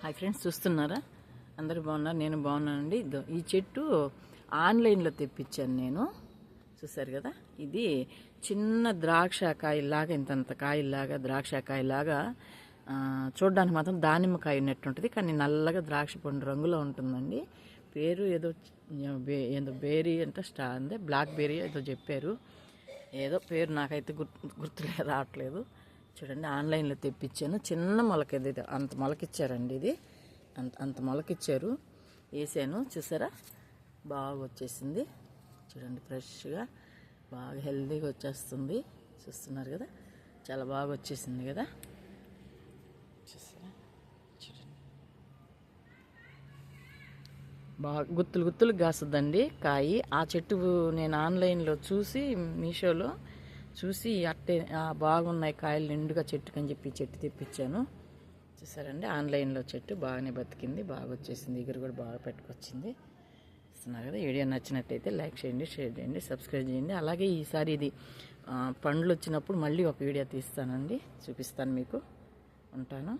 Hi friends, చూస్తున్నారా? అందరూ బాగున్నారు, నేను బాగున్నానండి. ఈ చెట్టు ఆన్లైన్లో తెప్పించాను నేను. చూసారు కదా, ఇది చిన్న ద్రాక్ష కాయలాగా, ఇంతంత కాయలాగా, ద్రాక్ష కాయలాగా చూడడానికి మాత్రం దానిమ్మకాయ ఉన్నట్టు ఉంటుంది, కానీ నల్లగా ద్రాక్ష పండు రంగులో ఉంటుందండి. పేరు ఏదో ఏదో బేరీ అంటే అందే బ్లాక్ బేరీ ఏదో చెప్పారు, ఏదో పేరు నాకైతే గుర్తులే రావట్లేదు. చూడండి, ఆన్లైన్లో తెప్పించాను. చిన్న మొలక, ఇది అంత మొలకిచ్చారండి, ఇది అంత మొలకిచ్చారు. వేసాను, చూసారా, బాగా వచ్చేసింది. చూడండి, ఫ్రెష్గా బాగా హెల్తీగా వచ్చేస్తుంది. చూస్తున్నారు కదా, చాలా బాగా వచ్చేసింది కదా. చూసారా, చూడండి, బాగా గుత్తులు గుత్తులు కాస్తుందండి కాయి. ఆ చెట్టు నేను ఆన్లైన్లో చూసి, మీషోలో చూసి అట్టే బాగున్నాయి కాయలు నిండుగా చెట్టుకని చెప్పి చెట్టు తెప్పించాను. చూసారండి, ఆన్లైన్లో చెట్టు బాగానే బతికింది, బాగా వచ్చేసింది, ఎగురు కూడా బాగా పెట్టుకొచ్చింది. చూస్తున్నారు కదా. వీడియో నచ్చినట్టయితే లైక్ చేయండి, షేర్ చేయండి, సబ్స్క్రైబ్ చేయండి. అలాగే ఈసారి ఇది పండ్లు వచ్చినప్పుడు మళ్ళీ ఒక వీడియో తీస్తానండి, చూపిస్తాను మీకు. ఉంటాను.